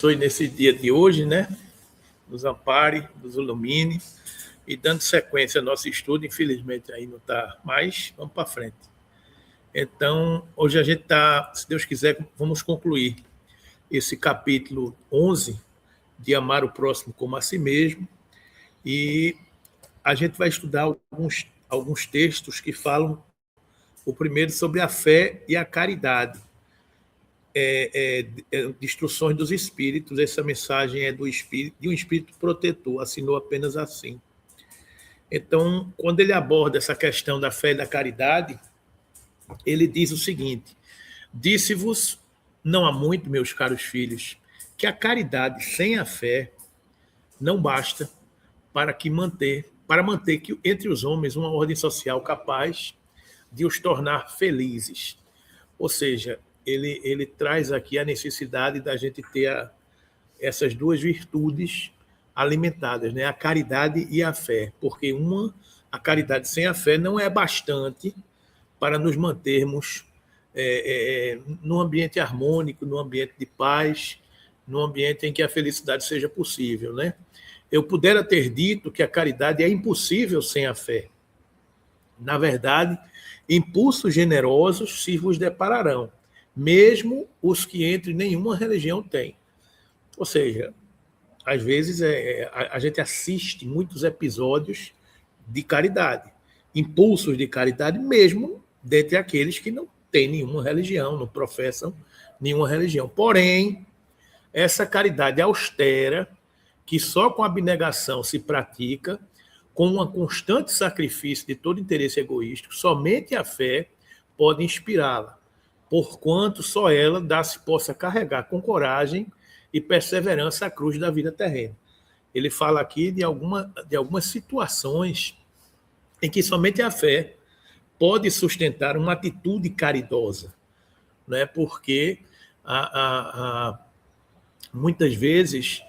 Nesse dia de hoje, né? Nos ampare, nos ilumine e dando sequência ao nosso estudo. Infelizmente aí não está mais, vamos para frente. Então, hoje a gente está, se Deus quiser, vamos concluir esse capítulo 11 de amar o próximo como a si mesmo, e a gente vai estudar alguns textos que falam, o primeiro sobre a fé e a caridade. Instruções dos Espíritos. Essa mensagem é do Espírito, de um Espírito protetor, assinou apenas assim. Então, quando ele aborda essa questão da fé e da caridade, ele diz o seguinte: disse-vos, não há muito, meus caros filhos, que a caridade sem a fé não basta para manter que entre os homens uma ordem social capaz de os tornar felizes. Ou seja, ele traz aqui a necessidade da gente ter essas duas virtudes alimentadas, né? A caridade e a fé, porque a caridade sem a fé não é bastante para nos mantermos num ambiente harmônico, num ambiente de paz, num ambiente em que a felicidade seja possível, né? Eu pudera ter dito que a caridade é impossível sem a fé. Na verdade, impulsos generosos se vos depararão, mesmo os que entre nenhuma religião têm. Ou seja, às vezes a gente assiste muitos episódios de caridade, impulsos de caridade, mesmo dentre aqueles que não têm nenhuma religião, não professam nenhuma religião. Porém, essa caridade austera, que só com abnegação se pratica, com um constante sacrifício de todo interesse egoísta, somente a fé pode inspirá-la, porquanto só ela se possa carregar com coragem e perseverança a cruz da vida terrena. Ele fala aqui de algumas situações em que somente a fé pode sustentar uma atitude caridosa, né? Porque muitas vezes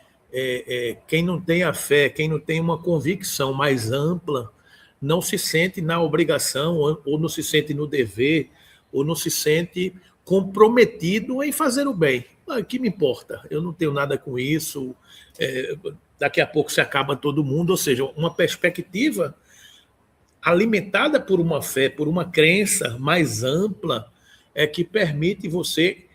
quem não tem a fé, quem não tem uma convicção mais ampla, não se sente na obrigação, ou não se sente no dever, ou não se sente comprometido em fazer o bem. O que me importa? Eu não tenho nada com isso, daqui a pouco se acaba todo mundo. Ou seja, uma perspectiva alimentada por uma fé, por uma crença mais ampla, é que permite você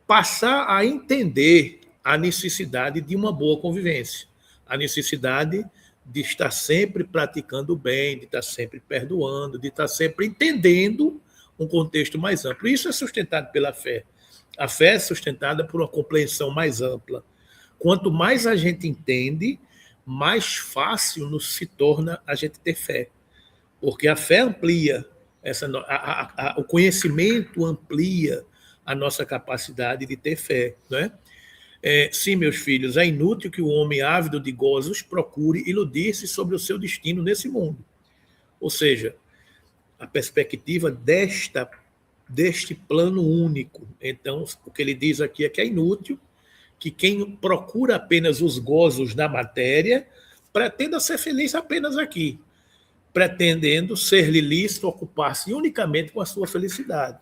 passar a entender a necessidade de uma boa convivência, a necessidade de estar sempre praticando o bem, de estar sempre perdoando, de estar sempre entendendo um contexto mais amplo. Isso é sustentado pela fé. A fé é sustentada por uma compreensão mais ampla. Quanto mais a gente entende, mais fácil nos se torna a gente ter fé. Porque a fé amplia, o conhecimento amplia a nossa capacidade de ter fé, né? Sim, meus filhos, é inútil que o homem ávido de gozos procure iludir-se sobre o seu destino nesse mundo. Ou seja, a perspectiva deste plano único. Então, o que ele diz aqui é que é inútil que quem procura apenas os gozos da matéria pretenda ser feliz apenas aqui, pretendendo ser-lhe lícito ocupar-se unicamente com a sua felicidade.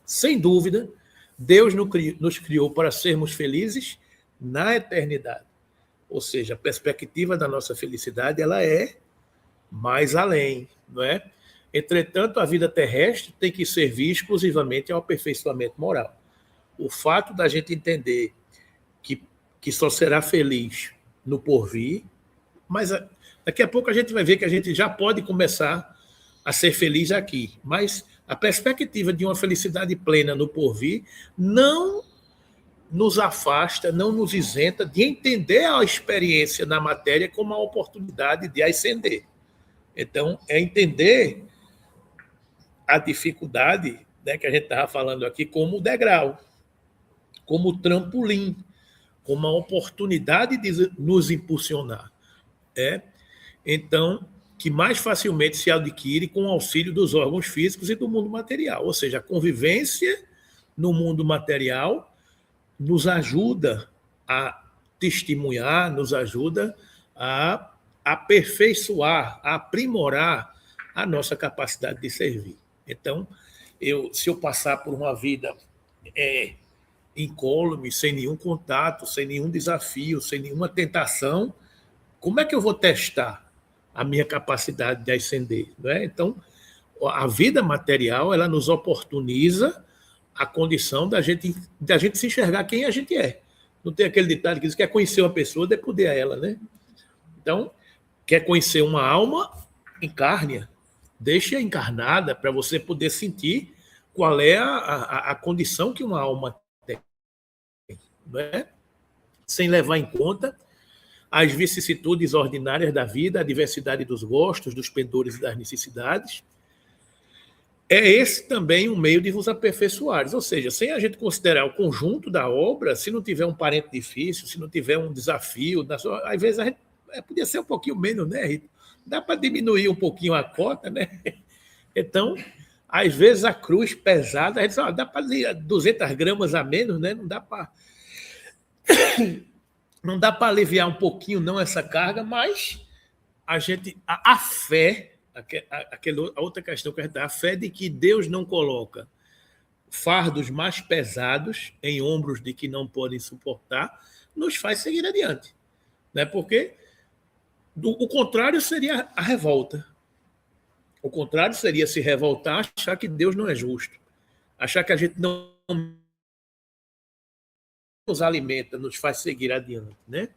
Sem dúvida, Deus nos criou para sermos felizes na eternidade. Ou seja, a perspectiva da nossa felicidade ela é mais além, não é? Entretanto, a vida terrestre tem que servir exclusivamente ao aperfeiçoamento moral. O fato da gente entender que só será feliz no porvir, mas daqui a pouco a gente vai ver que a gente já pode começar a ser feliz aqui. Mas a perspectiva de uma felicidade plena no porvir não nos afasta, não nos isenta de entender a experiência na matéria como uma oportunidade de ascender. Então, é entender a dificuldade, né, que a gente estava falando aqui como degrau, como trampolim, como uma oportunidade de nos impulsionar. Então, que mais facilmente se adquire com o auxílio dos órgãos físicos e do mundo material. Ou seja, a convivência no mundo material nos ajuda a testemunhar, nos ajuda a aperfeiçoar, a aprimorar a nossa capacidade de servir. Então, se eu passar por uma vida incólume, sem nenhum contato, sem nenhum desafio, sem nenhuma tentação, como é que eu vou testar a minha capacidade de ascender? Não é? Então, a vida material, ela nos oportuniza a condição da gente se enxergar quem a gente é. Não tem aquele ditado que diz que quer conhecer uma pessoa, dê poder a ela, né? Então, quer conhecer uma alma, encarne-a. Deixe-a encarnada para você poder sentir qual é a condição que uma alma tem, não é? Sem levar em conta as vicissitudes ordinárias da vida, a diversidade dos gostos, dos pendores e das necessidades. É esse também um meio de vos aperfeiçoares, ou seja, sem a gente considerar o conjunto da obra, se não tiver um parente difícil, se não tiver um desafio, às vezes a gente podia ser um pouquinho menos, né, Rita? Dá para diminuir um pouquinho a cota, né? Então, às vezes a cruz pesada, a gente diz, dá para 200 gramas a menos, né? Não dá para aliviar um pouquinho não essa carga, mas a fé, a outra questão que a gente dá, a fé de que Deus não coloca fardos mais pesados em ombros de que não podem suportar, nos faz seguir adiante, né? Porque o contrário seria a revolta. O contrário seria se revoltar, achar que Deus não é justo, achar que a gente não nos alimenta, nos faz seguir adiante, né?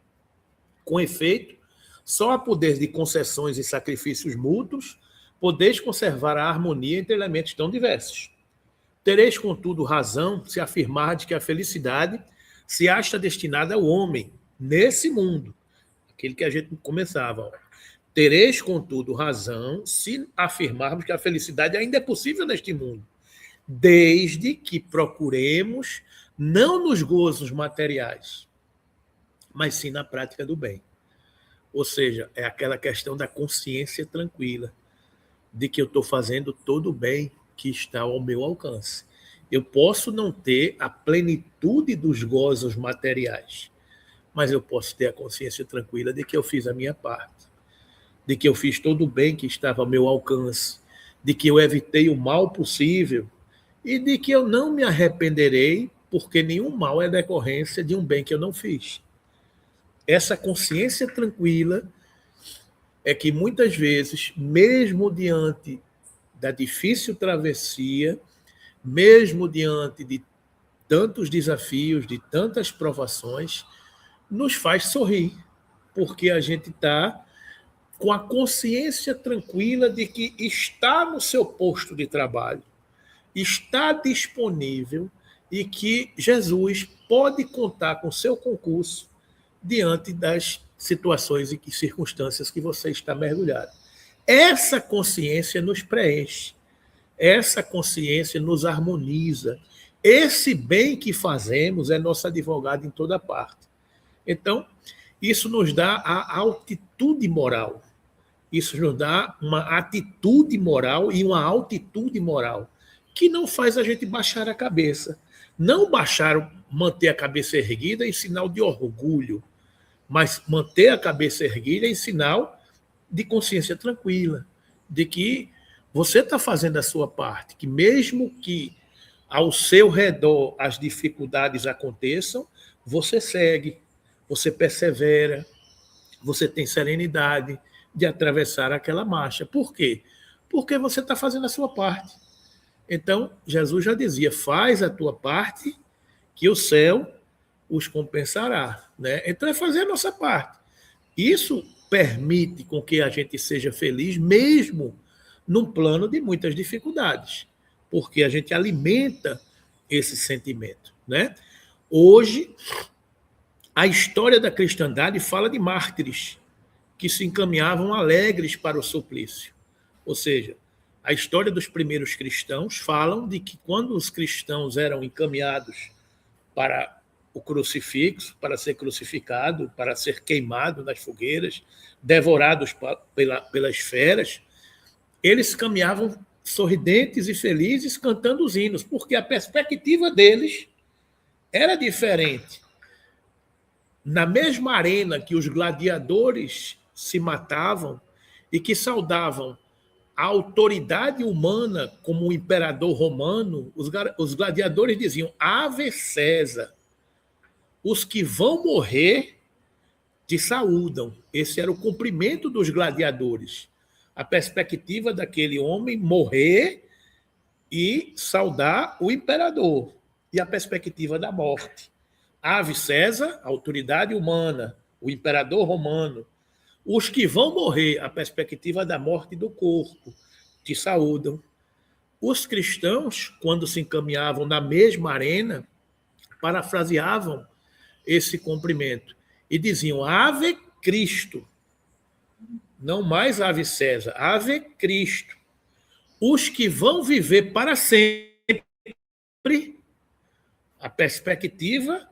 Com efeito, só a poder de concessões e sacrifícios mútuos podeis conservar a harmonia entre elementos tão diversos. Tereis, contudo, razão se afirmardes que a felicidade se acha destinada ao homem, nesse mundo, aquele que a gente começava. Tereis, contudo, razão se afirmarmos que a felicidade ainda é possível neste mundo, desde que procuremos não nos gozos materiais, mas sim na prática do bem. Ou seja, é aquela questão da consciência tranquila, de que eu estou fazendo todo o bem que está ao meu alcance. Eu posso não ter a plenitude dos gozos materiais, mas eu posso ter a consciência tranquila de que eu fiz a minha parte, de que eu fiz todo o bem que estava ao meu alcance, de que eu evitei o mal possível e de que eu não me arrependerei, porque nenhum mal é decorrência de um bem que eu não fiz. Essa consciência tranquila é que muitas vezes, mesmo diante da difícil travessia, mesmo diante de tantos desafios, de tantas provações, nos faz sorrir, porque a gente está com a consciência tranquila de que está no seu posto de trabalho, está disponível e que Jesus pode contar com seu concurso diante das situações e circunstâncias que você está mergulhado. Essa consciência nos preenche, essa consciência nos harmoniza. Esse bem que fazemos é nosso advogado em toda parte. Então, isso nos dá a altitude moral. Isso nos dá uma atitude moral e uma altitude moral que não faz a gente baixar a cabeça. Não manter a cabeça erguida em sinal de orgulho, mas manter a cabeça erguida em sinal de consciência tranquila, de que você está fazendo a sua parte, que mesmo que ao seu redor as dificuldades aconteçam, você segue, você persevera, você tem serenidade de atravessar aquela marcha. Por quê? Porque você está fazendo a sua parte. Então, Jesus já dizia, faz a tua parte, que o céu os compensará, né? Então, é fazer a nossa parte. Isso permite com que a gente seja feliz, mesmo num plano de muitas dificuldades, porque a gente alimenta esse sentimento, né? Hoje, a história da cristandade fala de mártires que se encaminhavam alegres para o suplício. Ou seja, a história dos primeiros cristãos falam de que quando os cristãos eram encaminhados para o crucifixo, para ser crucificado, para ser queimado nas fogueiras, devorados pelas feras, eles caminhavam sorridentes e felizes cantando os hinos, porque a perspectiva deles era diferente. Na mesma arena que os gladiadores se matavam e que saudavam a autoridade humana como o imperador romano, os gladiadores diziam Ave César, os que vão morrer te saúdam. Esse era o cumprimento dos gladiadores. A perspectiva daquele homem morrer e saudar o imperador. E a perspectiva da morte. Ave César, a autoridade humana, o imperador romano. Os que vão morrer, a perspectiva da morte do corpo, te saúdam. Os cristãos, quando se encaminhavam na mesma arena, parafraseavam esse cumprimento e diziam: Ave Cristo. Não mais Ave César, Ave Cristo. Os que vão viver para sempre, a perspectiva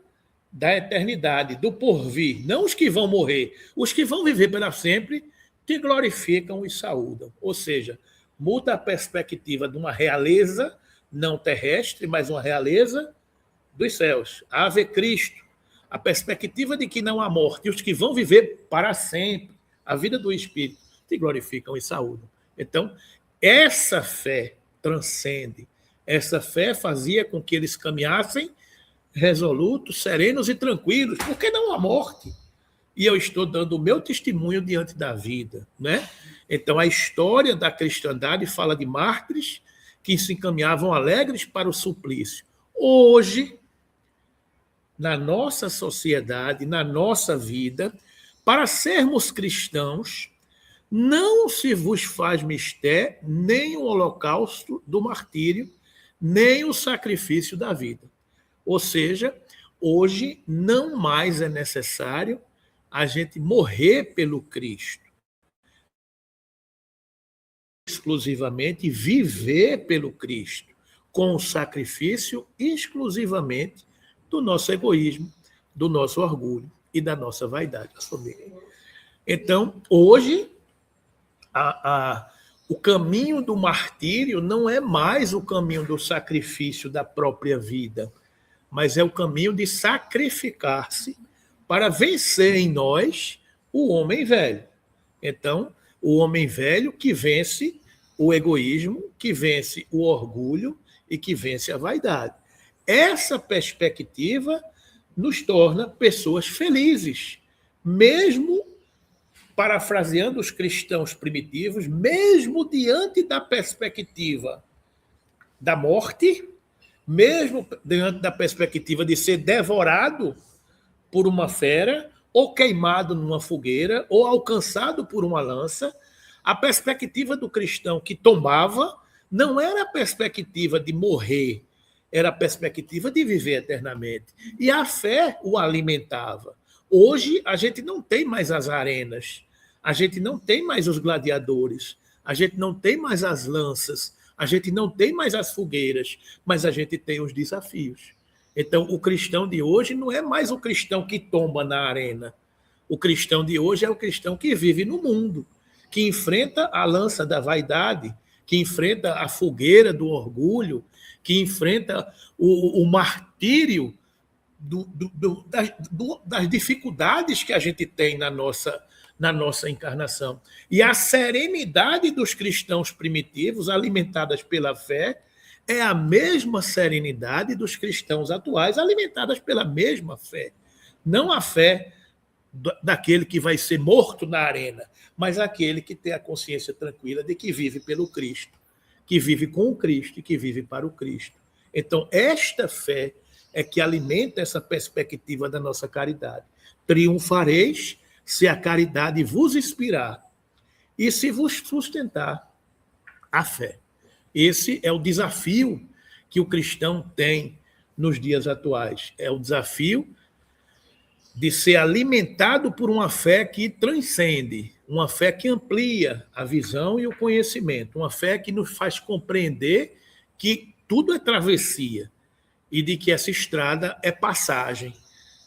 da eternidade, do porvir, não os que vão morrer, os que vão viver para sempre, te glorificam e saúdam. Ou seja, muda a perspectiva de uma realeza não terrestre, mas uma realeza dos céus. Ave Cristo. A perspectiva de que não há morte, e os que vão viver para sempre, a vida do Espírito, te glorificam e saúdam. Então, essa fé transcende. Essa fé fazia com que eles caminhassem resolutos, serenos e tranquilos, porque não há morte. E eu estou dando o meu testemunho diante da vida, né? Então, a história da cristandade fala de mártires que se encaminhavam alegres para o suplício. Hoje, na nossa sociedade, na nossa vida, para sermos cristãos, não se vos faz mister nem o holocausto do martírio, nem o sacrifício da vida. Ou seja, hoje não mais é necessário a gente morrer pelo Cristo. Exclusivamente viver pelo Cristo, com o sacrifício exclusivamente do nosso egoísmo, do nosso orgulho e da nossa vaidade. Então, hoje, o caminho do martírio não é mais o caminho do sacrifício da própria vida, mas é o caminho de sacrificar-se para vencer em nós o homem velho. Então, o homem velho que vence o egoísmo, que vence o orgulho e que vence a vaidade. Essa perspectiva nos torna pessoas felizes, mesmo, parafraseando os cristãos primitivos, mesmo diante da perspectiva da morte, mesmo diante da perspectiva de ser devorado por uma fera, ou queimado numa fogueira, ou alcançado por uma lança, a perspectiva do cristão que tombava não era a perspectiva de morrer, era a perspectiva de viver eternamente. E a fé o alimentava. Hoje, a gente não tem mais as arenas, a gente não tem mais os gladiadores, a gente não tem mais as lanças, a gente não tem mais as fogueiras, mas a gente tem os desafios. Então, o cristão de hoje não é mais o cristão que tomba na arena. O cristão de hoje é o cristão que vive no mundo, que enfrenta a lança da vaidade, que enfrenta a fogueira do orgulho, que enfrenta o martírio das dificuldades que a gente tem na nossa encarnação. E a serenidade dos cristãos primitivos, alimentadas pela fé, é a mesma serenidade dos cristãos atuais, alimentadas pela mesma fé. Não a fé daquele que vai ser morto na arena, mas aquele que tem a consciência tranquila de que vive pelo Cristo, que vive com o Cristo e que vive para o Cristo. Então, esta fé é que alimenta essa perspectiva da nossa caridade. Triunfareis se a caridade vos inspirar e se vos sustentar a fé. Esse é o desafio que o cristão tem nos dias atuais. É o desafio de ser alimentado por uma fé que transcende, uma fé que amplia a visão e o conhecimento, uma fé que nos faz compreender que tudo é travessia e de que essa estrada é passagem.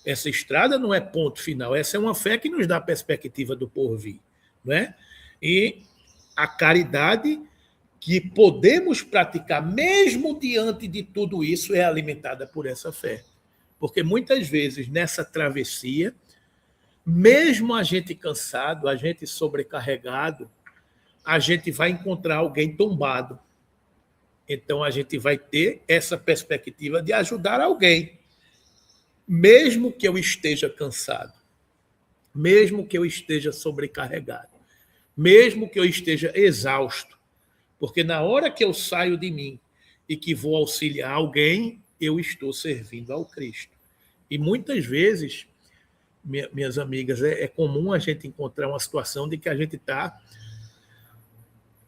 Essa estrada não é ponto final, essa é uma fé que nos dá a perspectiva do porvir, não é? E a caridade que podemos praticar, mesmo diante de tudo isso, é alimentada por essa fé. Porque muitas vezes, nessa travessia, mesmo a gente cansado, a gente sobrecarregado, a gente vai encontrar alguém tombado. Então, a gente vai ter essa perspectiva de ajudar alguém. mesmo que eu esteja cansado, mesmo que eu esteja sobrecarregado, mesmo que eu esteja exausto, porque na hora que eu saio de mim e que vou auxiliar alguém, eu estou servindo ao Cristo. E muitas vezes, minhas amigas, é comum a gente encontrar uma situação de que a gente está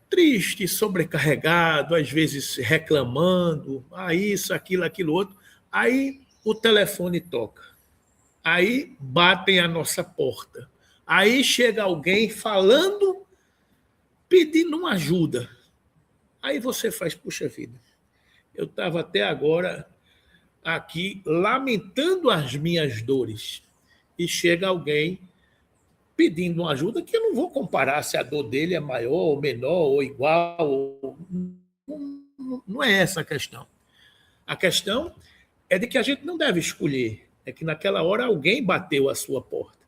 triste, sobrecarregado, às vezes reclamando, isso, aquilo outro. Aí o telefone toca. Aí batem a nossa porta. Aí chega alguém falando, pedindo uma ajuda. Aí você faz, puxa vida, eu estava até agora aqui lamentando as minhas dores. E chega alguém pedindo uma ajuda que eu não vou comparar se a dor dele é maior ou menor ou igual. Não é essa a questão. A questão é de que a gente não deve escolher. É que naquela hora alguém bateu a sua porta.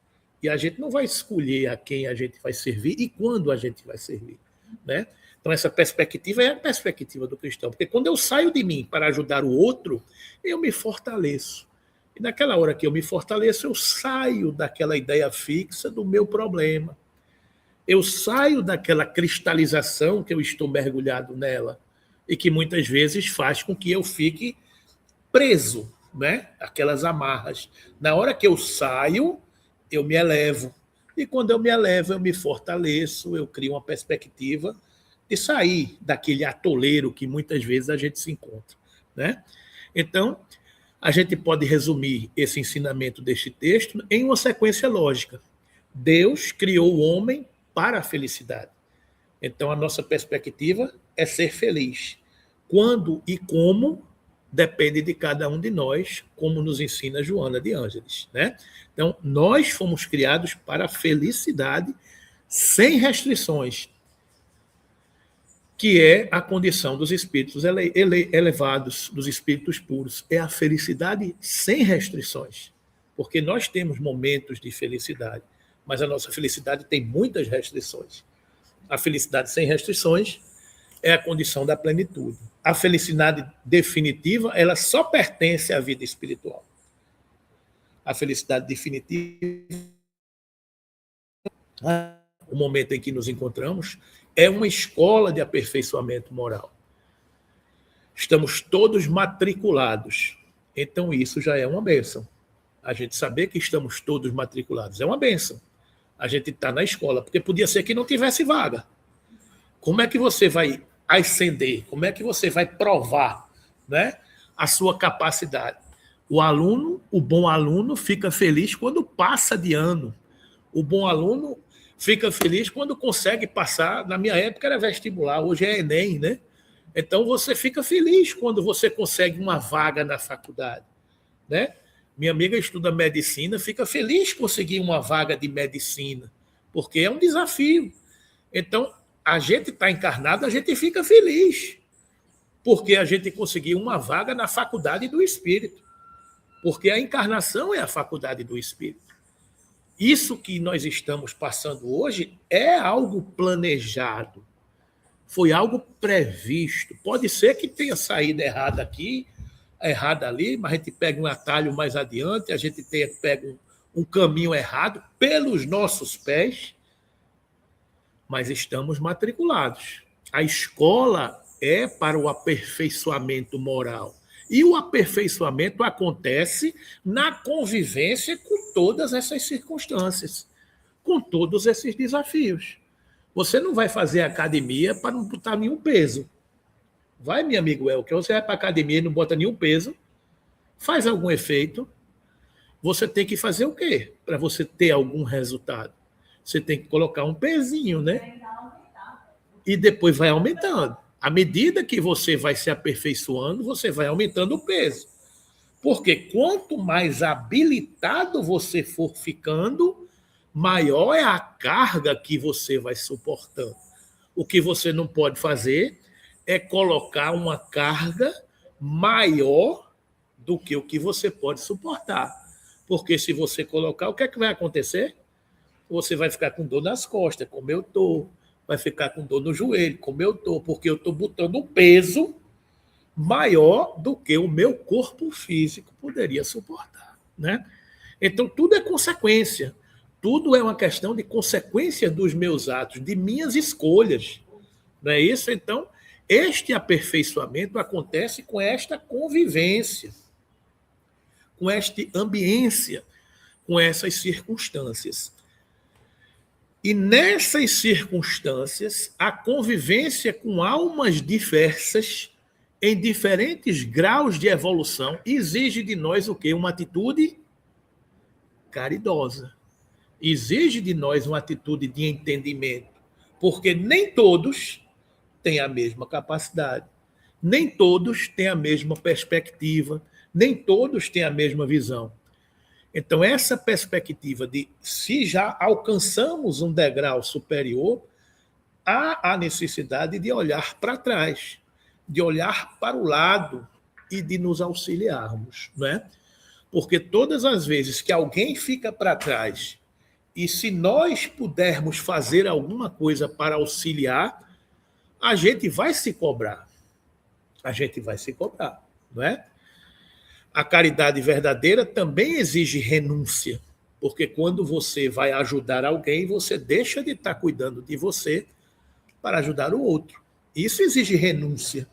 E a gente não vai escolher a quem a gente vai servir e quando a gente vai servir. Né? Então, essa perspectiva é a perspectiva do cristão. Porque quando eu saio de mim para ajudar o outro, eu me fortaleço. E naquela hora que eu me fortaleço, eu saio daquela ideia fixa do meu problema. Eu saio daquela cristalização que eu estou mergulhado nela e que muitas vezes faz com que eu fique preso, né? Aquelas amarras. Na hora que eu saio, eu me elevo. E quando eu me elevo, eu me fortaleço, eu crio uma perspectiva de sair daquele atoleiro que muitas vezes a gente se encontra, né? Então, a gente pode resumir esse ensinamento deste texto em uma sequência lógica. Deus criou o homem para a felicidade. Então, a nossa perspectiva é ser feliz. Quando e como depende de cada um de nós, como nos ensina Joana de Ângeles, né? Então, nós fomos criados para a felicidade sem restrições, que é a condição dos espíritos elevados, dos espíritos puros. É a felicidade sem restrições. Porque nós temos momentos de felicidade, mas a nossa felicidade tem muitas restrições. A felicidade sem restrições é a condição da plenitude. A felicidade definitiva, ela só pertence à vida espiritual. A felicidade definitiva, o momento em que nos encontramos, é uma escola de aperfeiçoamento moral. Estamos todos matriculados. Então, isso já é uma bênção. A gente saber que estamos todos matriculados é uma bênção. A gente está na escola, porque podia ser que não tivesse vaga. Como é que você vai ascender? Como é que você vai provar, né, a sua capacidade? O bom aluno, fica feliz quando passa de ano. O bom aluno fica feliz quando consegue passar. Na minha época era vestibular, hoje é Enem, né? Então você fica feliz quando você consegue uma vaga na faculdade, né? Minha amiga estuda medicina, fica feliz conseguir uma vaga de medicina, porque é um desafio. Então, a gente está encarnado, a gente fica feliz, porque a gente conseguiu uma vaga na faculdade do Espírito, porque a encarnação é a faculdade do Espírito. Isso que nós estamos passando hoje é algo planejado, foi algo previsto. Pode ser que tenha saído errado aqui, errado ali, mas a gente pega um atalho mais adiante, a gente pega um caminho errado pelos nossos pés, mas estamos matriculados. A escola é para o aperfeiçoamento moral. E o aperfeiçoamento acontece na convivência com todas essas circunstâncias, com todos esses desafios. Você não vai fazer academia para não botar nenhum peso. Vai, meu amigo Elker, você vai para a academia e não bota nenhum peso, faz algum efeito, você tem que fazer o quê para você ter algum resultado? Você tem que colocar um pezinho, né? E depois vai aumentando. À medida que você vai se aperfeiçoando, você vai aumentando o peso. Porque quanto mais habilitado você for ficando, maior é a carga que você vai suportando. O que você não pode fazer é colocar uma carga maior do que o que você pode suportar. Porque se você colocar, o que é que vai acontecer? Você vai ficar com dor nas costas, como eu estou. Vai ficar com dor no joelho, como eu estou, porque eu estou botando um peso maior do que o meu corpo físico poderia suportar. né? Então, tudo é consequência. Tudo é uma questão de consequência dos meus atos, de minhas escolhas. Não é isso? Então, este aperfeiçoamento acontece com esta convivência, com esta ambiência, com essas circunstâncias. E nessas circunstâncias, a convivência com almas diversas, em diferentes graus de evolução, exige de nós o quê? Uma atitude caridosa. Exige de nós uma atitude de entendimento, porque nem todos têm a mesma capacidade, nem todos têm a mesma perspectiva, nem todos têm a mesma visão. Então, essa perspectiva de se já alcançamos um degrau superior, há a necessidade de olhar para trás, de olhar para o lado e de nos auxiliarmos, não é? Porque todas as vezes que alguém fica para trás e se nós pudermos fazer alguma coisa para auxiliar, a gente vai se cobrar. A gente vai se cobrar, não é? A caridade verdadeira também exige renúncia, porque quando você vai ajudar alguém, você deixa de estar cuidando de você para ajudar o outro. Isso exige renúncia.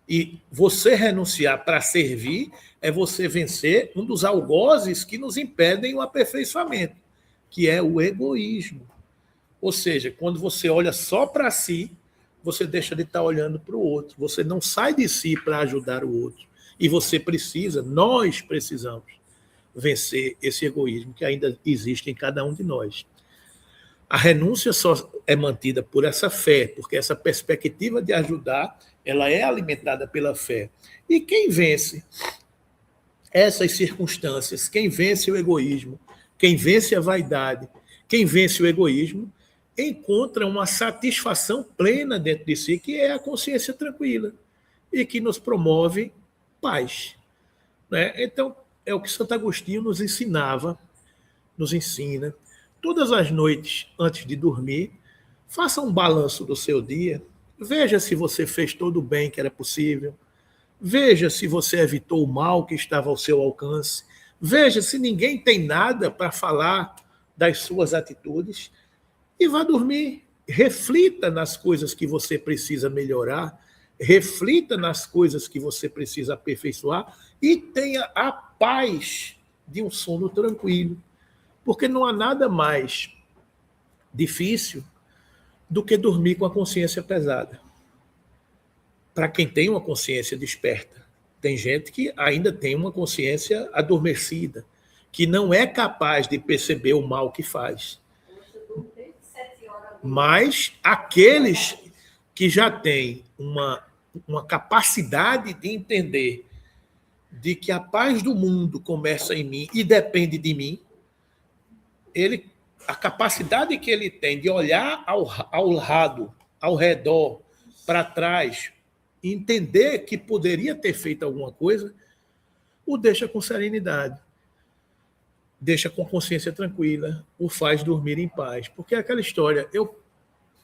E você renunciar para servir é você vencer um dos algozes que nos impedem o aperfeiçoamento, que é o egoísmo. Ou seja, quando você olha só para si, você deixa de estar olhando para o outro. Você não sai de si para ajudar o outro. E você precisa, nós precisamos vencer esse egoísmo que ainda existe em cada um de nós. A renúncia só é mantida por essa fé, porque essa perspectiva de ajudar, ela é alimentada pela fé. E quem vence essas circunstâncias, quem vence o egoísmo, quem vence a vaidade, quem vence o egoísmo, encontra uma satisfação plena dentro de si, que é a consciência tranquila e que nos promove paz. Né? Então, é o que Santo Agostinho nos ensinava, nos ensina. Todas as noites, antes de dormir, faça um balanço do seu dia, veja se você fez todo o bem que era possível, veja se você evitou o mal que estava ao seu alcance, veja se ninguém tem nada para falar das suas atitudes e vá dormir. Reflita nas coisas que você precisa melhorar, reflita nas coisas que você precisa aperfeiçoar e tenha a paz de um sono tranquilo. Porque não há nada mais difícil do que dormir com a consciência pesada. Para quem tem uma consciência desperta. Tem gente que ainda tem uma consciência adormecida, que não é capaz de perceber o mal que faz. Mas aqueles que já têm uma capacidade de entender de que a paz do mundo começa em mim e depende de mim, a capacidade que ele tem de olhar ao lado, ao redor, para trás, entender que poderia ter feito alguma coisa, o deixa com serenidade, deixa com consciência tranquila, o faz dormir em paz. Porque é aquela história,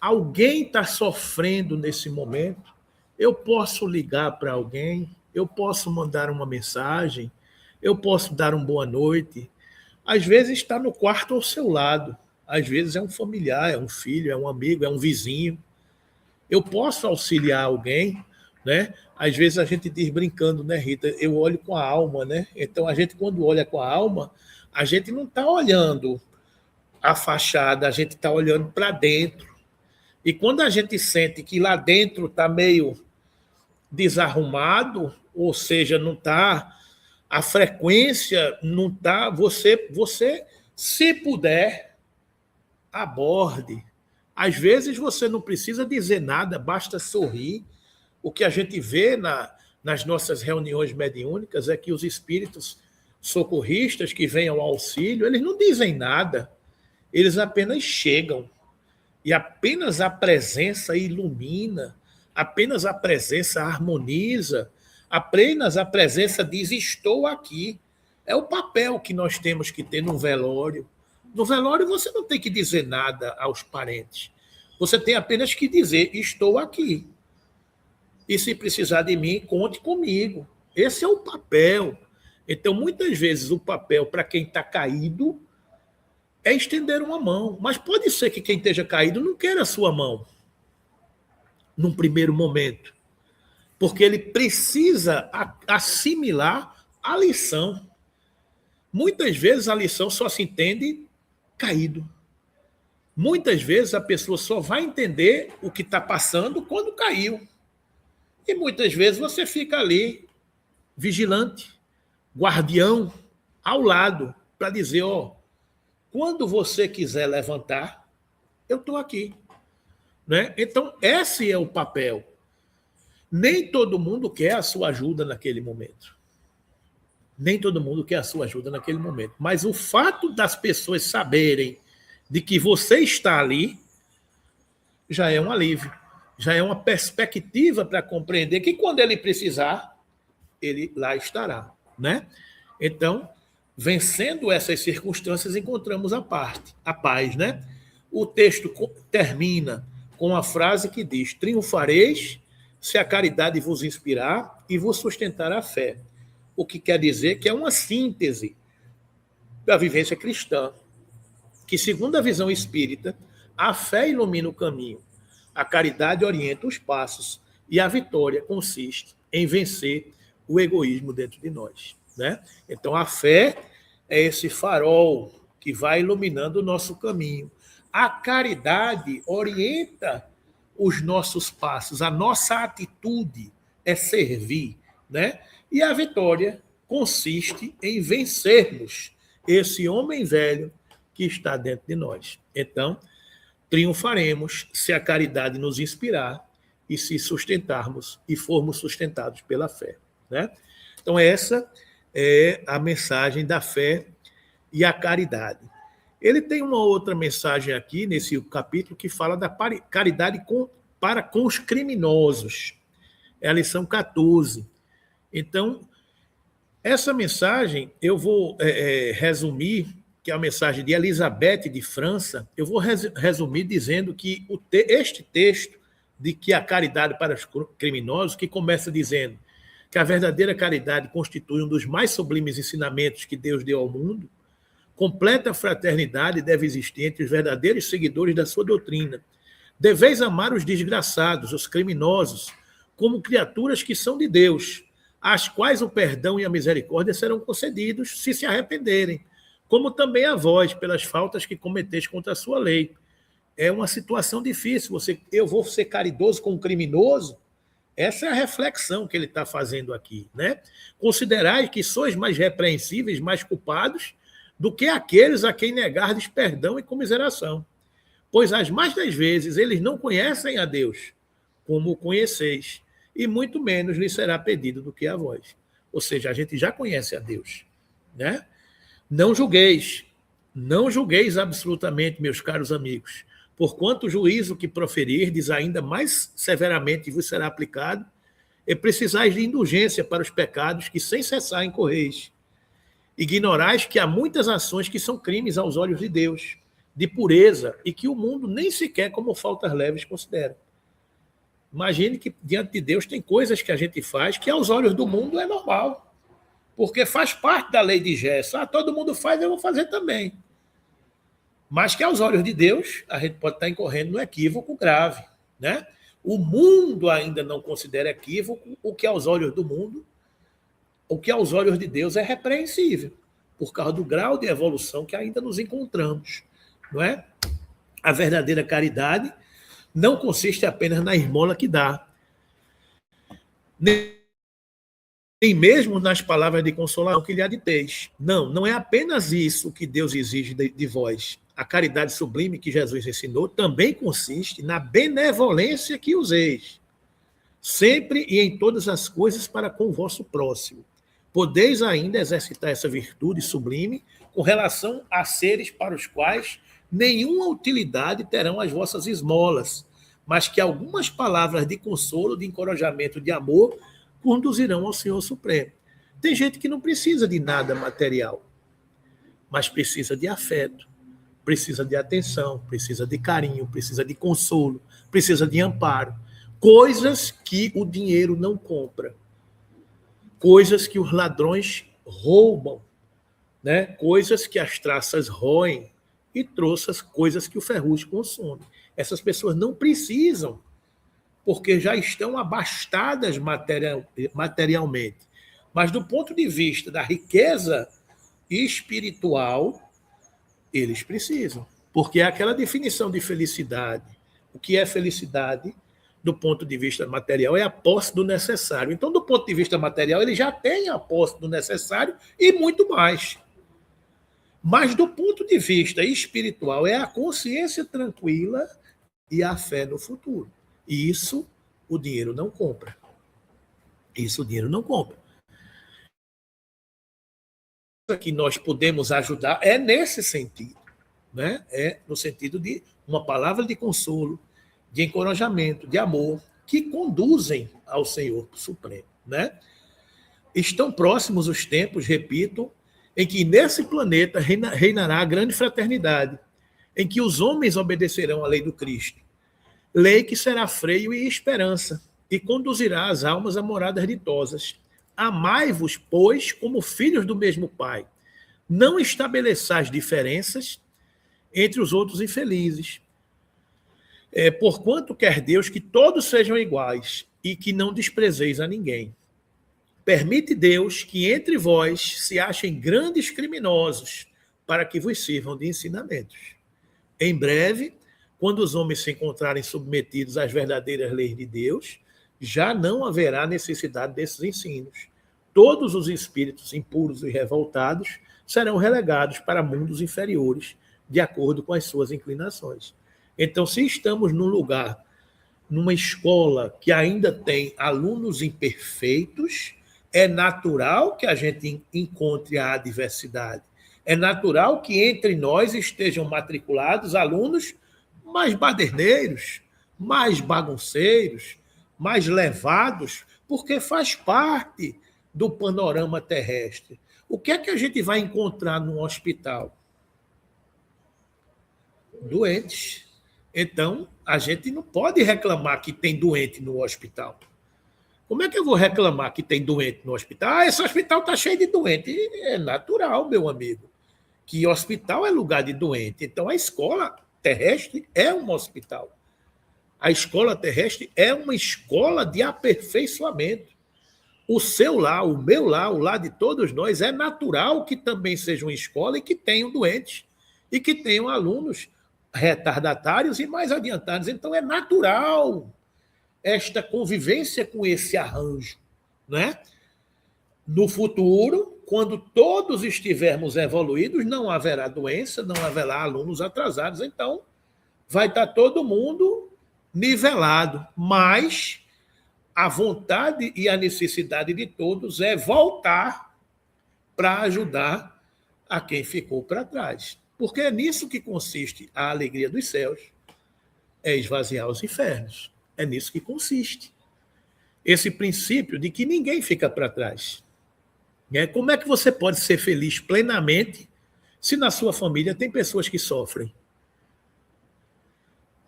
alguém está sofrendo nesse momento, eu posso ligar para alguém, eu posso mandar uma mensagem, eu posso dar uma boa noite. Às vezes está no quarto ao seu lado, às vezes é um familiar, é um filho, é um amigo, é um vizinho. Eu posso auxiliar alguém, né? Às vezes a gente diz brincando, né, Rita? Eu olho com a alma, né? Então a gente, quando olha com a alma, a gente não está olhando a fachada, a gente está olhando para dentro. E quando a gente sente que lá dentro está meio desarrumado, ou seja, não está, a frequência não está, você, se puder, aborde. Às vezes você não precisa dizer nada, basta sorrir. O que a gente vê nas nossas reuniões mediúnicas é que os espíritos socorristas que vêm ao auxílio, eles não dizem nada, eles apenas chegam. E apenas a presença ilumina, apenas a presença harmoniza, apenas a presença diz: estou aqui. É o papel que nós temos que ter no velório. No velório você não tem que dizer nada aos parentes. Você tem apenas que dizer: estou aqui. E se precisar de mim, conte comigo. Esse é o papel. Então, muitas vezes, o papel para quem está caído é estender uma mão. Mas pode ser que quem esteja caído não queira a sua mão, num primeiro momento, porque ele precisa assimilar a lição. Muitas vezes a lição só se entende caído. Muitas vezes a pessoa só vai entender o que está passando quando caiu. E muitas vezes você fica ali, vigilante, guardião, ao lado, para dizer, ó, quando você quiser levantar, eu estou aqui. Né? Então, esse é o papel. Nem todo mundo quer a sua ajuda naquele momento. Nem todo mundo quer a sua ajuda naquele momento. Mas o fato das pessoas saberem de que você está ali já é um alívio, já é uma perspectiva para compreender que quando ele precisar, ele lá estará. Né? Então, vencendo essas circunstâncias, encontramos a paz. Né? O texto termina com a frase que diz: triunfareis se a caridade vos inspirar e vos sustentar a fé. O que quer dizer que é uma síntese da vivência cristã, que, segundo a visão espírita, a fé ilumina o caminho, a caridade orienta os passos e a vitória consiste em vencer o egoísmo dentro de nós. Né? Então, a fé é esse farol que vai iluminando o nosso caminho. A caridade orienta os nossos passos, a nossa atitude é servir. Né? E a vitória consiste em vencermos esse homem velho que está dentro de nós. Então, triunfaremos se a caridade nos inspirar e se sustentarmos e formos sustentados pela fé. Né? Então, essa é a mensagem da fé e a caridade. Ele tem uma outra mensagem aqui, nesse capítulo, que fala da caridade para com os criminosos. É a lição 14. Então, essa mensagem, eu vou resumir, que é a mensagem de Elizabeth de França, eu vou resumir dizendo que este texto de que a caridade para os criminosos, que começa dizendo que a verdadeira caridade constitui um dos mais sublimes ensinamentos que Deus deu ao mundo, completa fraternidade deve existir entre os verdadeiros seguidores da sua doutrina. Deveis amar os desgraçados, os criminosos, como criaturas que são de Deus, às quais o perdão e a misericórdia serão concedidos se se arrependerem, como também a vós, pelas faltas que cometeis contra a sua lei. É uma situação difícil. Eu vou ser caridoso com um criminoso? Essa é a reflexão que ele está fazendo aqui. Né? Considerai que sois mais repreensíveis, mais culpados, do que aqueles a quem negardes perdão e comiseração. Pois as mais das vezes eles não conhecem a Deus, como o conheceis, e muito menos lhe será pedido do que a vós. Ou seja, a gente já conhece a Deus. Né? Não julgueis absolutamente, meus caros amigos, porquanto o juízo que proferirdes ainda mais severamente vos será aplicado, e precisais de indulgência para os pecados que sem cessar incorreis. Ignorais que há muitas ações que são crimes aos olhos de Deus, de pureza, e que o mundo nem sequer como faltas leves considera. Imagine que diante de Deus tem coisas que a gente faz que aos olhos do mundo é normal, porque faz parte da lei de Gesso. Todo mundo faz, eu vou fazer também. Mas que aos olhos de Deus, a gente pode estar incorrendo num equívoco grave. Né? O mundo ainda não considera equívoco o que aos olhos do mundo, o que aos olhos de Deus é repreensível, por causa do grau de evolução que ainda nos encontramos. Não é? A verdadeira caridade não consiste apenas na esmola que dá, nem mesmo nas palavras de consolação que lhe aditeis. Não é apenas isso que Deus exige de vós. A caridade sublime que Jesus ensinou também consiste na benevolência que useis, sempre e em todas as coisas para com o vosso próximo. Podeis ainda exercitar essa virtude sublime com relação a seres para os quais nenhuma utilidade terão as vossas esmolas, mas que algumas palavras de consolo, de encorajamento, de amor, conduzirão ao Senhor Supremo. Tem gente que não precisa de nada material, mas precisa de afeto, precisa de atenção, precisa de carinho, precisa de consolo, precisa de amparo. Coisas que o dinheiro não compra. Coisas que os ladrões roubam, né, coisas que as traças roem e trouxe as coisas que o ferrugem consome. Essas pessoas não precisam, porque já estão abastadas materialmente. Mas do ponto de vista da riqueza espiritual, eles precisam. Porque é aquela definição de felicidade. O que é felicidade, do ponto de vista material, é a posse do necessário. Então, do ponto de vista material, ele já tem a posse do necessário e muito mais. Mas, do ponto de vista espiritual, é a consciência tranquila e a fé no futuro. E isso o dinheiro não compra. Isso o dinheiro não compra. O que nós podemos ajudar é nesse sentido, né? É no sentido de uma palavra de consolo, de encorajamento, de amor, que conduzem ao Senhor Supremo, né? Estão próximos os tempos, repito, em que nesse planeta reinará a grande fraternidade, em que os homens obedecerão à lei do Cristo, lei que será freio e esperança, e conduzirá as almas a moradas ditosas. Amai-vos, pois, como filhos do mesmo Pai. Não estabeleçais diferenças entre os outros infelizes. Porquanto quer Deus que todos sejam iguais e que não desprezeis a ninguém. Permite Deus que entre vós se achem grandes criminosos, para que vos sirvam de ensinamentos. Em breve, quando os homens se encontrarem submetidos às verdadeiras leis de Deus, já não haverá necessidade desses ensinos. Todos os espíritos impuros e revoltados serão relegados para mundos inferiores, de acordo com as suas inclinações. Então, se estamos num lugar, numa escola que ainda tem alunos imperfeitos, é natural que a gente encontre a adversidade. É natural que entre nós estejam matriculados alunos mais baderneiros, mais bagunceiros, mais levados, porque faz parte do panorama terrestre. O que é que a gente vai encontrar num hospital? Doentes. Então, a gente não pode reclamar que tem doente no hospital. Como é que eu vou reclamar que tem doente no hospital? Ah, esse hospital está cheio de doente. É natural, meu amigo, que hospital é lugar de doente. Então, a escola terrestre é um hospital. A escola terrestre é uma escola de aperfeiçoamento. O seu lar, o meu lar, o lar de todos nós, é natural que também seja uma escola e que tenham doentes e que tenham alunos retardatários e mais adiantados. Então, é natural esta convivência com esse arranjo, né? No futuro, quando todos estivermos evoluídos, não haverá doença, não haverá alunos atrasados, então vai estar todo mundo nivelado, mas a vontade e a necessidade de todos é voltar para ajudar a quem ficou para trás. Porque é nisso que consiste a alegria dos céus, é esvaziar os infernos. É nisso que consiste. Esse princípio de que ninguém fica para trás. Como é que você pode ser feliz plenamente se na sua família tem pessoas que sofrem?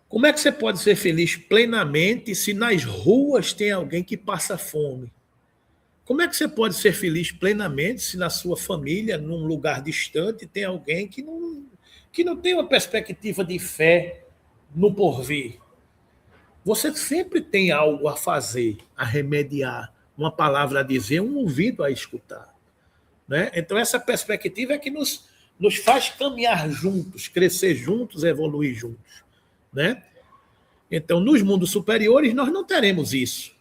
Como é que você pode ser feliz plenamente se nas ruas tem alguém que passa fome? Como é que você pode ser feliz plenamente se na sua família, num lugar distante, tem alguém que não tem uma perspectiva de fé no porvir? Você sempre tem algo a fazer, a remediar, uma palavra a dizer, um ouvido a escutar, né? Então, essa perspectiva é que nos faz caminhar juntos, crescer juntos, evoluir juntos, né? Então, nos mundos superiores, nós não teremos isso,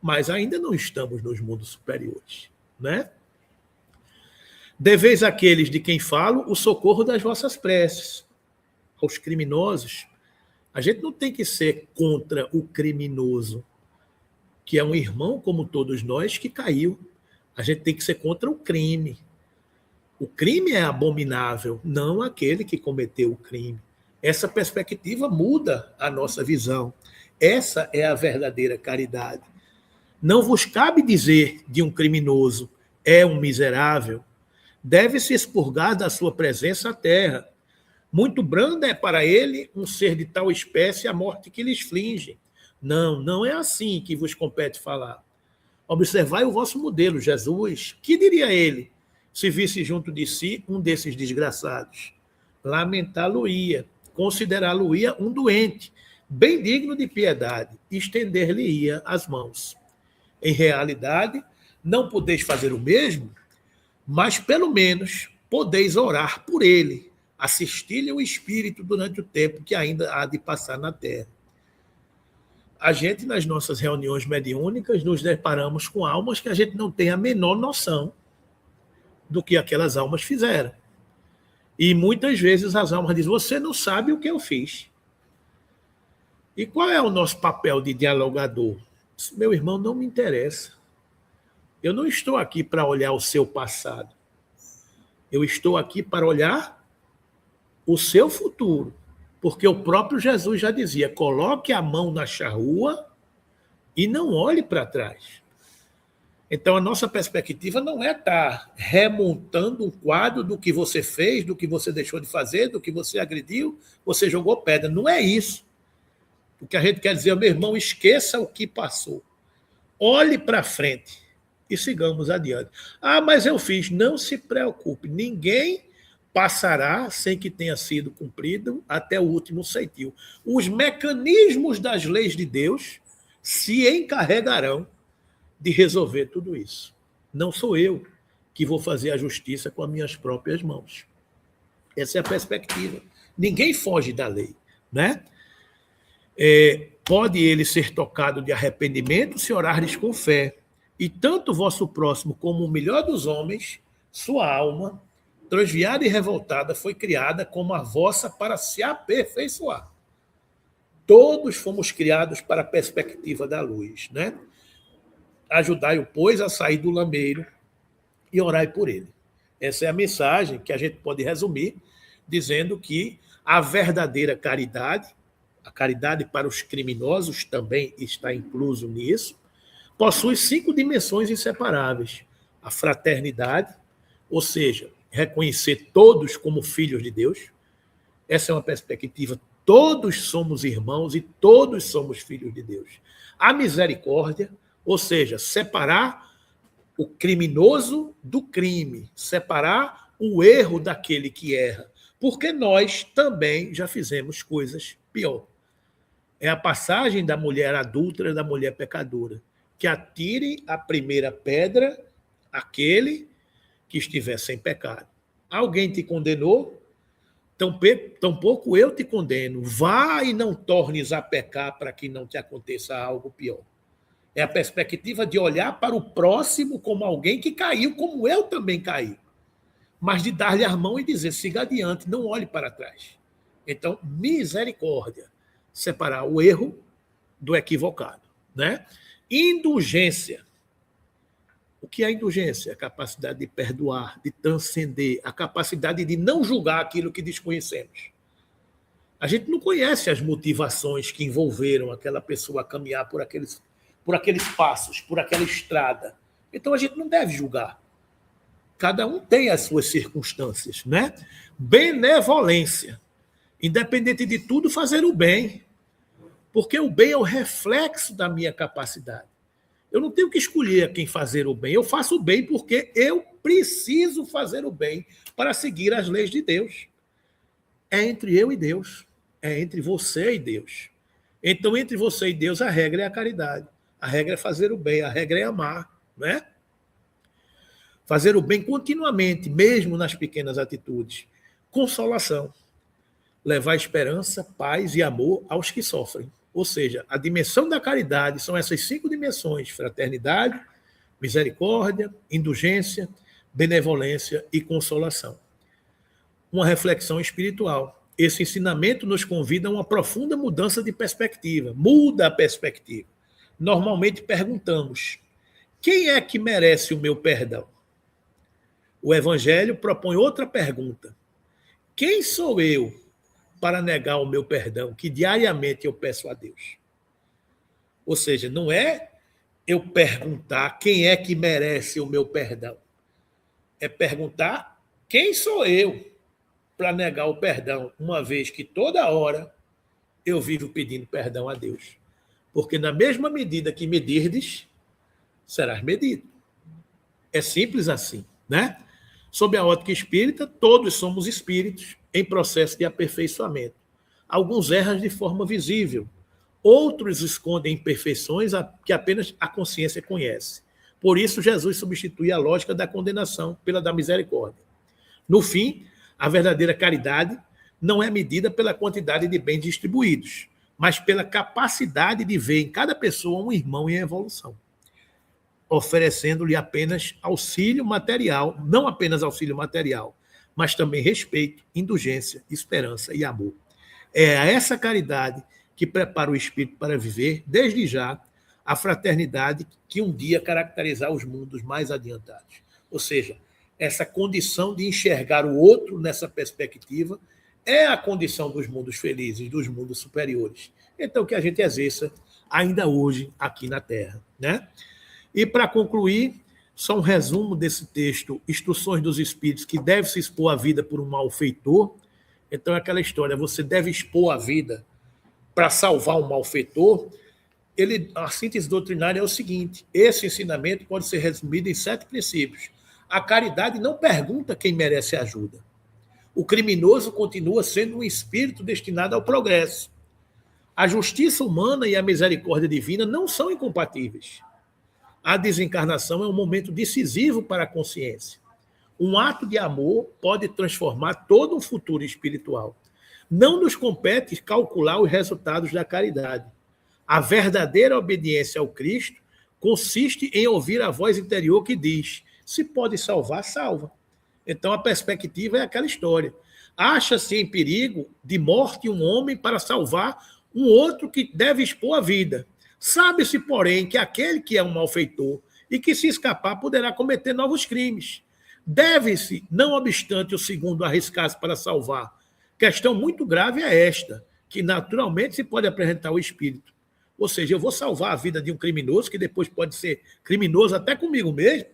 mas ainda não estamos nos mundos superiores, né? Deveis àqueles de quem falo o socorro das vossas preces, aos criminosos. A gente não tem que ser contra o criminoso, que é um irmão como todos nós que caiu. A gente tem que ser contra o crime. O crime é abominável, não aquele que cometeu o crime. Essa perspectiva muda a nossa visão. Essa é a verdadeira caridade. Não vos cabe dizer de um criminoso, é um miserável. Deve-se expurgar da sua presença a terra. Muito branda é para ele um ser de tal espécie a morte que lhes flinge. Não, não é assim que vos compete falar. Observai o vosso modelo, Jesus. Que diria ele se visse junto de si um desses desgraçados, lamentá-lo-ia, considerá-lo-ia um doente, bem digno de piedade, estender-lhe-ia as mãos. Em realidade, não podeis fazer o mesmo, mas pelo menos podeis orar por ele, assistir-lhe o espírito durante o tempo que ainda há de passar na terra. A gente, nas nossas reuniões mediúnicas, nos deparamos com almas que a gente não tem a menor noção do que aquelas almas fizeram. E muitas vezes as almas dizem, você não sabe o que eu fiz. E qual é o nosso papel de dialogador? Meu irmão, não me interessa. Eu não estou aqui para olhar o seu passado. Eu estou aqui para olhar o seu futuro. Porque o próprio Jesus já dizia, coloque a mão na charrua e não olhe para trás. Então, a nossa perspectiva não é estar remontando um quadro do que você fez, do que você deixou de fazer, do que você agrediu, você jogou pedra. Não é isso. O que a gente quer dizer, meu irmão, esqueça o que passou. Olhe para frente e sigamos adiante. Ah, mas eu fiz. Não se preocupe. Ninguém passará sem que tenha sido cumprido até o último ceitil. Os mecanismos das leis de Deus se encarregarão de resolver tudo isso. Não sou eu que vou fazer a justiça com as minhas próprias mãos. Essa é a perspectiva. Ninguém foge da lei, né? Pode ele ser tocado de arrependimento se orardes com fé. E tanto o vosso próximo como o melhor dos homens, sua alma, transviada e revoltada, foi criada como a vossa para se aperfeiçoar. Todos fomos criados para a perspectiva da luz, né? Ajudai-o, pois, a sair do lameiro e orai por ele. Essa é a mensagem que a gente pode resumir dizendo que a verdadeira caridade, a caridade para os criminosos também está incluso nisso, possui 5 dimensões inseparáveis. A fraternidade, ou seja, reconhecer todos como filhos de Deus. Essa é uma perspectiva. Todos somos irmãos e todos somos filhos de Deus. A misericórdia, ou seja, separar o criminoso do crime, separar o erro daquele que erra, porque nós também já fizemos coisas pior. É a passagem da mulher adúltera, da mulher pecadora, que atire a primeira pedra aquele que estiver sem pecado. Alguém te condenou? Tampouco eu te condeno. Vá e não tornes a pecar para que não te aconteça algo pior. É a perspectiva de olhar para o próximo como alguém que caiu, como eu também caí. Mas de dar-lhe a mão e dizer, siga adiante, não olhe para trás. Então, misericórdia. Separar o erro do equivocado, né? Indulgência. O que é indulgência? A capacidade de perdoar, de transcender, a capacidade de não julgar aquilo que desconhecemos. A gente não conhece as motivações que envolveram aquela pessoa a caminhar por aqueles passos, por aquela estrada. Então a gente não deve julgar. Cada um tem as suas circunstâncias, né? Benevolência. Independente de tudo, fazer o bem. Porque o bem é o reflexo da minha capacidade. Eu não tenho que escolher a quem fazer o bem. Eu faço o bem porque eu preciso fazer o bem para seguir as leis de Deus. É entre eu e Deus. É entre você e Deus. Então, entre você e Deus, a regra é a caridade. A regra é fazer o bem. A regra é amar, né? Fazer o bem continuamente, mesmo nas pequenas atitudes. Consolação. Levar esperança, paz e amor aos que sofrem. Ou seja, a dimensão da caridade são essas 5 dimensões: fraternidade, misericórdia, indulgência, benevolência e consolação. Uma reflexão espiritual. Esse ensinamento nos convida a uma profunda mudança de perspectiva. Muda a perspectiva. Normalmente perguntamos, quem é que merece o meu perdão? O Evangelho propõe outra pergunta. Quem sou eu para negar o meu perdão, que diariamente eu peço a Deus? Ou seja, não é eu perguntar quem é que merece o meu perdão. É perguntar quem sou eu para negar o perdão, uma vez que toda hora eu vivo pedindo perdão a Deus. Porque na mesma medida que medirdes, serás medido. É simples assim, né? Sob a ótica espírita, todos somos espíritos em processo de aperfeiçoamento. Alguns erram de forma visível, outros escondem imperfeições que apenas a consciência conhece. Por isso, Jesus substitui a lógica da condenação pela da misericórdia. No fim, a verdadeira caridade não é medida pela quantidade de bens distribuídos, mas pela capacidade de ver em cada pessoa um irmão em evolução, oferecendo-lhe apenas auxílio material, não apenas auxílio material, mas também respeito, indulgência, esperança e amor. É essa caridade que prepara o espírito para viver, desde já, a fraternidade que um dia caracterizar os mundos mais adiantados. Ou seja, essa condição de enxergar o outro nessa perspectiva é a condição dos mundos felizes, dos mundos superiores. Então, que a gente exerça ainda hoje aqui na Terra, né? E, para concluir, só um resumo desse texto, Instruções dos Espíritos, que deve se expor a vida por um malfeitor. Então, é aquela história, você deve expor a vida para salvar um malfeitor. A síntese doutrinária é o seguinte, esse ensinamento pode ser resumido em 7 princípios. A caridade não pergunta quem merece ajuda. O criminoso continua sendo um espírito destinado ao progresso. A justiça humana e a misericórdia divina não são incompatíveis. A desencarnação é um momento decisivo para a consciência. Um ato de amor pode transformar todo um futuro espiritual. Não nos compete calcular os resultados da caridade. A verdadeira obediência ao Cristo consiste em ouvir a voz interior que diz: se pode salvar, salva. Então a perspectiva é aquela história. Acha-se em perigo de morte um homem para salvar um outro que deve expor a vida. Sabe-se, porém, que aquele que é um malfeitor e que se escapar poderá cometer novos crimes. Deve-se, não obstante o segundo arriscar-se para salvar. Questão muito grave é esta, que naturalmente se pode apresentar ao espírito. Ou seja, eu vou salvar a vida de um criminoso, que depois pode ser criminoso até comigo mesmo.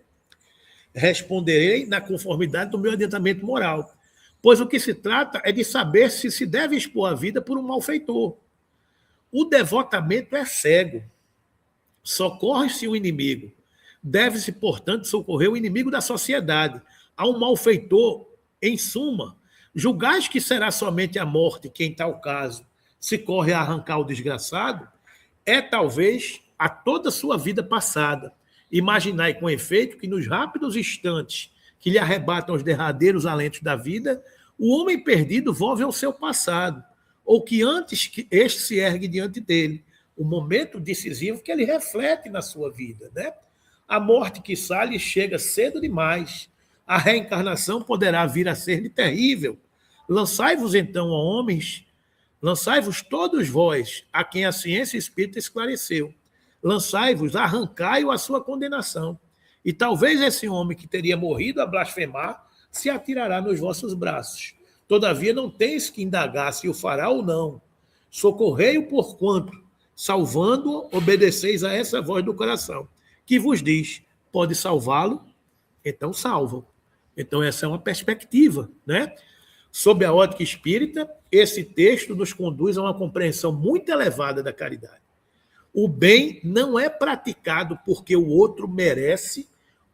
Responderei na conformidade do meu adiantamento moral. Pois o que se trata é de saber se deve expor a vida por um malfeitor. O devotamento é cego. Socorre-se o inimigo. Deve-se, portanto, socorrer o inimigo da sociedade. A um malfeitor, em suma, julgais que será somente a morte que, em tal caso, se corre a arrancar o desgraçado, é talvez a toda a sua vida passada. Imaginai com efeito que nos rápidos instantes que lhe arrebatam os derradeiros alentos da vida, o homem perdido volve ao seu passado, ou que antes que este se ergue diante dele, o momento decisivo que ele reflete na sua vida, né? A morte que lhe chega cedo demais. A reencarnação poderá vir a ser terrível. Lançai-vos então, ó homens, lançai-vos todos vós, a quem a ciência espírita esclareceu. Lançai-vos, arrancai-o a sua condenação. E talvez esse homem que teria morrido a blasfemar se atirará nos vossos braços. Todavia não tens que indagar se o fará ou não. Socorrei-o porquanto, salvando-o, obedeceis a essa voz do coração, que vos diz, pode salvá-lo, então salvam. Então essa é uma perspectiva, né? Sob a ótica espírita, esse texto nos conduz a uma compreensão muito elevada da caridade. O bem não é praticado porque o outro merece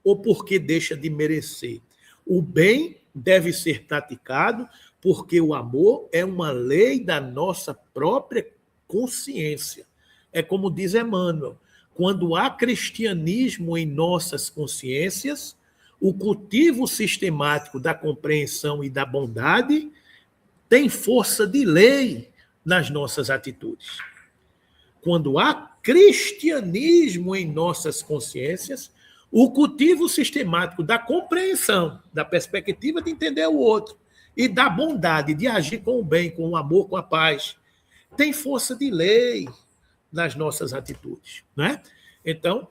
ou porque deixa de merecer. O bem deve ser praticado porque o amor é uma lei da nossa própria consciência. É como diz Emmanuel, quando há cristianismo em nossas consciências, o cultivo sistemático da compreensão e da bondade tem força de lei nas nossas atitudes. Quando há cristianismo em nossas consciências, o cultivo sistemático da compreensão, da perspectiva de entender o outro e da bondade de agir com o bem, com o amor, com a paz, tem força de lei nas nossas atitudes, né? Então,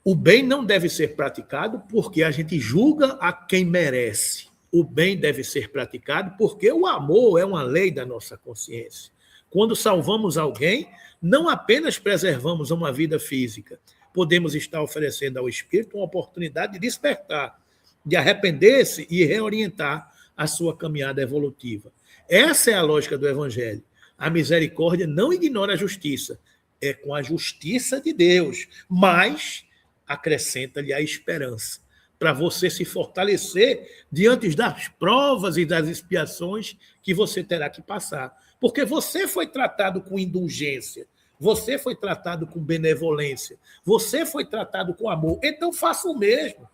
o bem não deve ser praticado porque a gente julga a quem merece. O bem deve ser praticado porque o amor é uma lei da nossa consciência. Quando salvamos alguém, não apenas preservamos uma vida física, podemos estar oferecendo ao espírito uma oportunidade de despertar, de arrepender-se e reorientar a sua caminhada evolutiva. Essa é a lógica do Evangelho. A misericórdia não ignora a justiça, é com a justiça de Deus, mas acrescenta-lhe a esperança. para você se fortalecer diante das provas e das expiações que você terá que passar. Porque você foi tratado com indulgência, você foi tratado com benevolência, você foi tratado com amor. Então faça o mesmo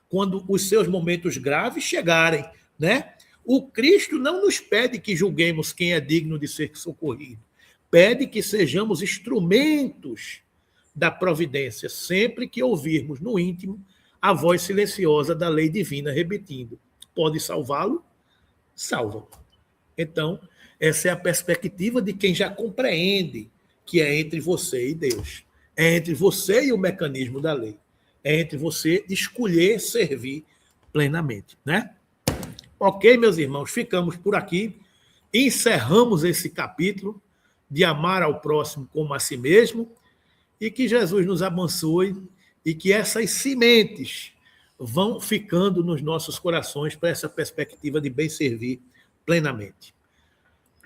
quando os seus momentos graves chegarem, né? O Cristo não nos pede que julguemos quem é digno de ser socorrido. Pede que sejamos instrumentos da providência, sempre que ouvirmos no íntimo a voz silenciosa da lei divina repetindo: pode salvá-lo? Salva-lo. Então, essa é a perspectiva de quem já compreende que é entre você e Deus. É entre você e o mecanismo da lei. É entre você escolher servir plenamente, né? Ok, meus irmãos, ficamos por aqui. Encerramos esse capítulo de amar ao próximo como a si mesmo e que Jesus nos abençoe e que essas sementes vão ficando nos nossos corações para essa perspectiva de bem servir plenamente.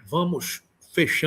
Vamos fechando.